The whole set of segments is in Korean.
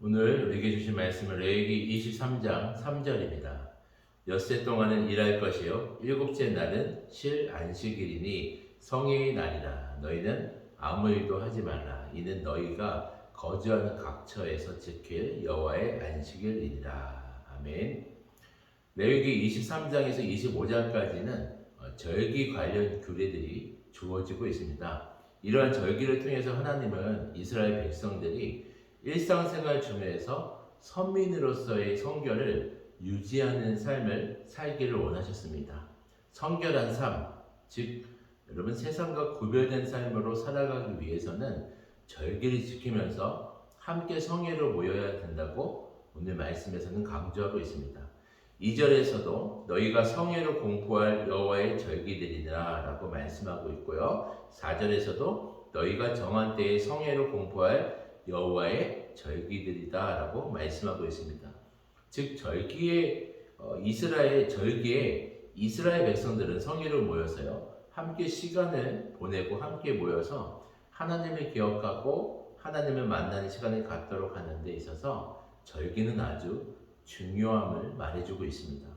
오늘 우리에게 주신 말씀은 레위기 23장 3절입니다. 엿새 동안은 일할 것이요 일곱째 날은 실 안식일이니 성회의 날이라. 너희는 아무 일도 하지 말라. 이는 너희가 거주하는 각처에서 지킬 여호와의 안식일이니라. 아멘. 레위기 23장에서 25장까지는 절기 관련 규례들이 주어지고 있습니다. 이러한 절기를 통해서 하나님은 이스라엘 백성들이 일상생활 중에서 선민으로서의 성결을 유지하는 삶을 살기를 원하셨습니다. 성결한 삶, 즉 여러분 세상과 구별된 삶으로 살아가기 위해서는 절기를 지키면서 함께 성회로 모여야 된다고 오늘 말씀에서는 강조하고 있습니다. 2절에서도 너희가 성회로 공포할 여호와의 절기들이라 라고 말씀하고 있고요. 4절에서도 너희가 정한 때에 성회로 공포할 여호와의 절기들이다 라고 말씀하고 있습니다. 즉 절기에 이스라엘 백성들은 성회로 모여서요 함께 시간을 보내고 함께 모여서 하나님을 기억하고 하나님을 만나는 시간을 갖도록 하는 데 있어서 절기는 아주 중요함을 말해주고 있습니다.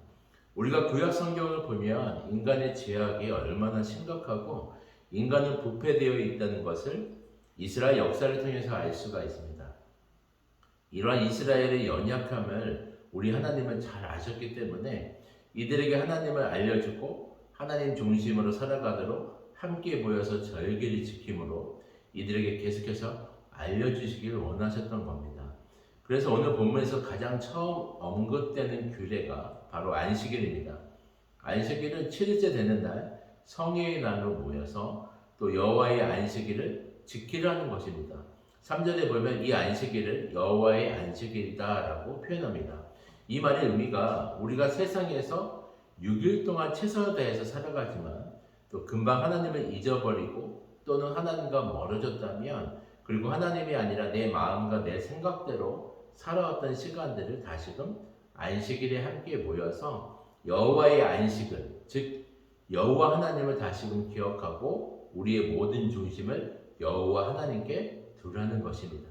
우리가 구약 성경을 보면 인간의 죄악이 얼마나 심각하고 인간은 부패되어 있다는 것을 이스라엘 역사를 통해서 알 수가 있습니다. 이러한 이스라엘의 연약함을 우리 하나님은 잘 아셨기 때문에 이들에게 하나님을 알려주고 하나님 중심으로 살아가도록 함께 모여서 절기를 지킴으로 이들에게 계속해서 알려주시기를 원하셨던 겁니다. 그래서 오늘 본문에서 가장 처음 언급되는 규례가 바로 안식일입니다. 안식일은 7일째 되는 날 성회의 날로 모여서 또 여호와의 안식일을 지키라는 것입니다. 3절에 보면 이 안식일을 여호와의 안식일이다 라고 표현합니다. 이 말의 의미가 우리가 세상에서 6일 동안 최선을 다해서 살아가지만 또 금방 하나님을 잊어버리고 또는 하나님과 멀어졌다면 그리고 하나님이 아니라 내 마음과 내 생각대로 살아왔던 시간들을 다시금 안식일에 함께 모여서 여호와의 안식을 즉 여호와 하나님을 다시금 기억하고 우리의 모든 중심을 여호와 하나님께 두라는 것입니다.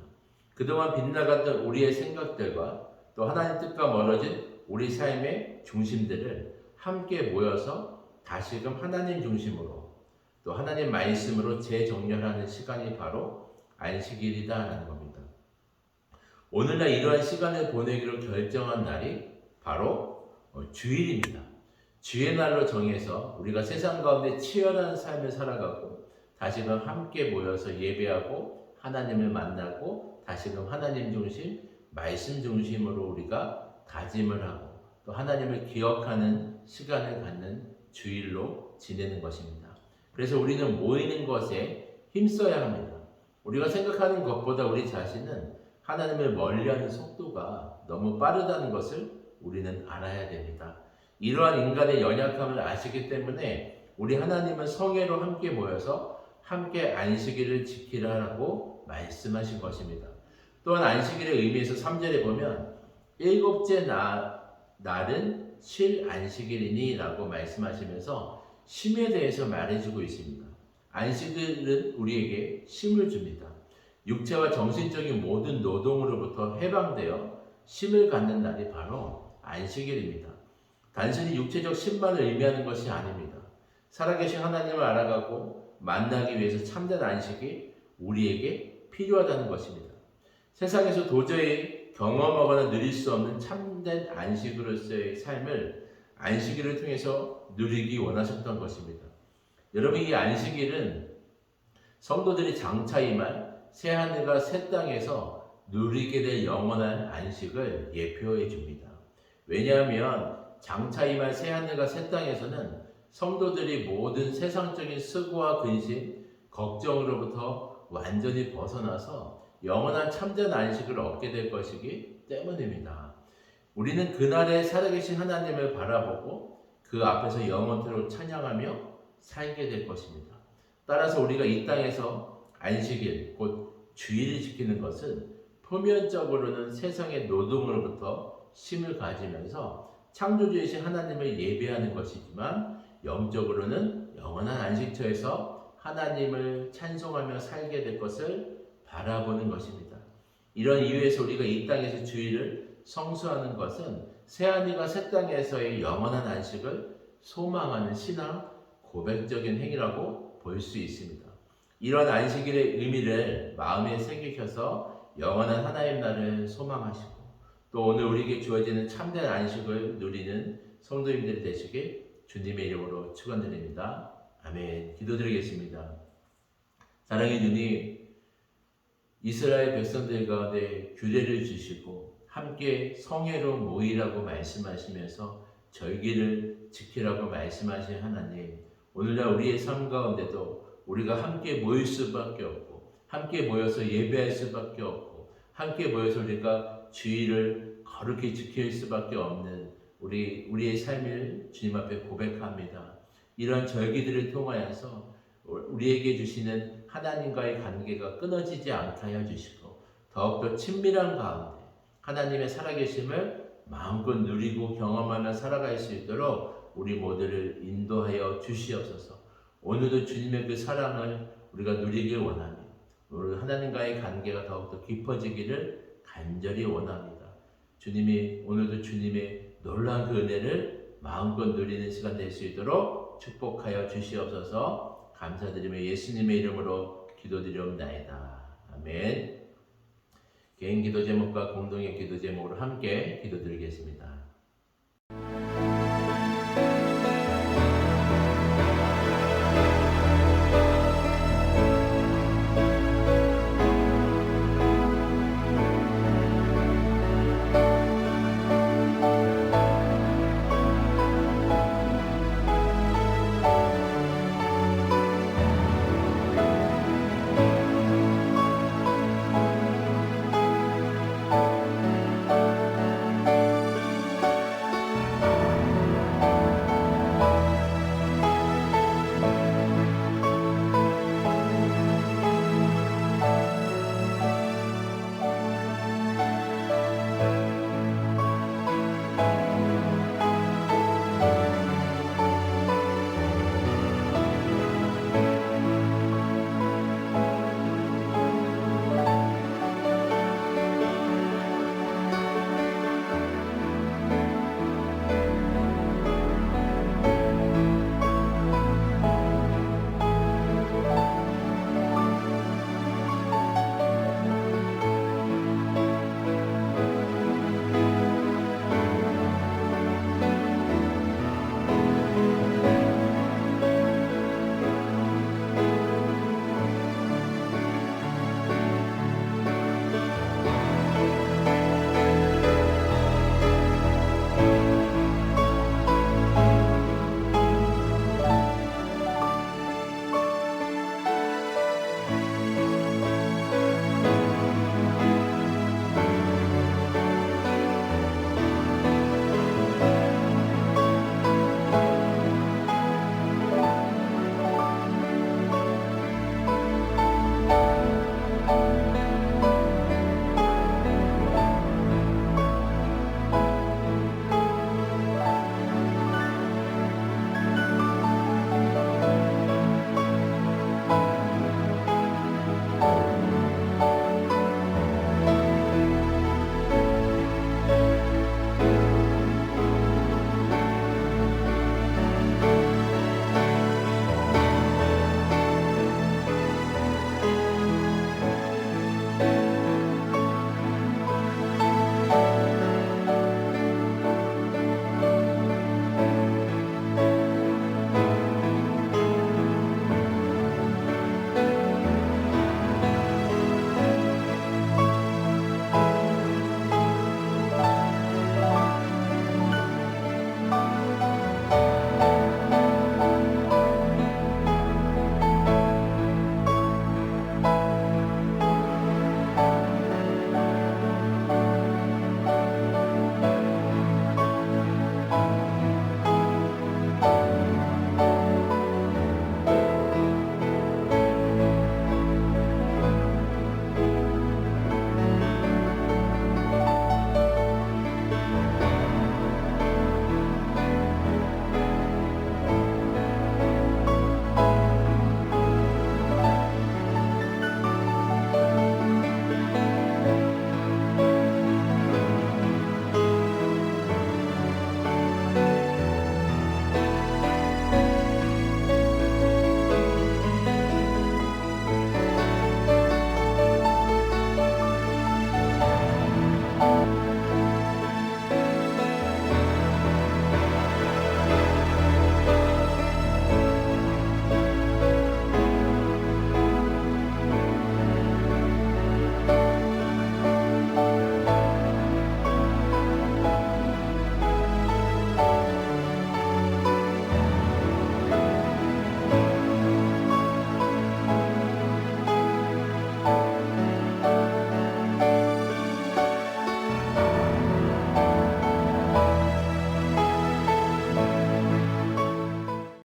그동안 빗나갔던 우리의 생각들과 또 하나님 뜻과 멀어진 우리 삶의 중심들을 함께 모여서 다시금 하나님 중심으로 또 하나님 말씀으로 재정렬하는 시간이 바로 안식일이다라는 겁니다. 오늘날 이러한 시간을 보내기로 결정한 날이 바로 주일입니다. 주의 날로 정해서 우리가 세상 가운데 치열한 삶을 살아가고 다시금 함께 모여서 예배하고 하나님을 만나고 다시금 하나님 중심, 말씀 중심으로 우리가 다짐을 하고 또 하나님을 기억하는 시간을 갖는 주일로 지내는 것입니다. 그래서 우리는 모이는 것에 힘써야 합니다. 우리가 생각하는 것보다 우리 자신은 하나님을 멀리하는 속도가 너무 빠르다는 것을 우리는 알아야 됩니다. 이러한 인간의 연약함을 아시기 때문에 우리 하나님은 성회로 함께 모여서 함께 안식일을 지키라고 말씀하신 것입니다. 또한 안식일의 의미에서 3절에 보면 일곱째 날은 실 안식일이니 라고 말씀하시면서 쉼에 대해서 말해주고 있습니다. 안식일은 우리에게 쉼을 줍니다. 육체와 정신적인 모든 노동으로부터 해방되어 쉼을 갖는 날이 바로 안식일입니다. 단순히 육체적 쉼만을 의미하는 것이 아닙니다. 살아계신 하나님을 알아가고 만나기 위해서 참된 안식이 우리에게 필요하다는 것입니다. 세상에서 도저히 경험하거나 누릴 수 없는 참된 안식으로서의 삶을 안식일을 통해서 누리기 원하셨던 것입니다. 여러분, 이 안식일은 성도들이 장차 임할 새하늘과 새 땅에서 누리게 될 영원한 안식을 예표해 줍니다. 왜냐하면 장차 임할 새하늘과 새 땅에서는 성도들이 모든 세상적인 수고와 근심, 걱정으로부터 완전히 벗어나서 영원한 참된 안식을 얻게 될 것이기 때문입니다. 우리는 그날에 살아계신 하나님을 바라보고 그 앞에서 영원토록 찬양하며 살게 될 것입니다. 따라서 우리가 이 땅에서 안식일, 곧 주일을 지키는 것은 표면적으로는 세상의 노동으로부터 쉼을 가지면서 창조주이신 하나님을 예배하는 것이지만 영적으로는 영원한 안식처에서 하나님을 찬송하며 살게 될 것을 바라보는 것입니다. 이런 이유에서 우리가 이 땅에서 주일을 성수하는 것은 새하늘과 새 땅에서의 영원한 안식을 소망하는 신앙 고백적인 행위라고 볼 수 있습니다. 이런 안식일의 의미를 마음에 새기셔서 영원한 하나님 나라를 소망하시고 또 오늘 우리에게 주어지는 참된 안식을 누리는 성도님들이 되시길 주님의 이름으로 축원드립니다. 아멘. 기도드리겠습니다. 사랑의 주님, 이스라엘 백성들 가운데 규례를 주시고 함께 성회로 모이라고 말씀하시면서 절기를 지키라고 말씀하신 하나님, 오늘날 우리의 삶 가운데도 우리가 함께 모일 수밖에 없고 함께 모여서 예배할 수밖에 없고 함께 모여서 우리가 주의를 거룩히 지킬 수밖에 없는 우리의 삶을 주님 앞에 고백합니다. 이런 절기들을 통하여서 우리에게 주시는 하나님과의 관계가 끊어지지 않게 하여 주시고 더욱더 친밀한 가운데 하나님의 살아계심을 마음껏 누리고 경험하며 살아갈 수 있도록 우리 모두를 인도하여 주시옵소서. 오늘도 주님의 그 사랑을 우리가 누리길 원하며 오늘 하나님과의 관계가 더욱더 깊어지기를 간절히 원합니다. 주님이 오늘도 주님의 놀라운 그 은혜를 마음껏 누리는 시간 될 수 있도록 축복하여 주시옵소서. 감사드리며 예수님의 이름으로 기도드리옵나이다. 아멘. 개인 기도 제목과 공동의 기도 제목으로 함께 기도드리겠습니다.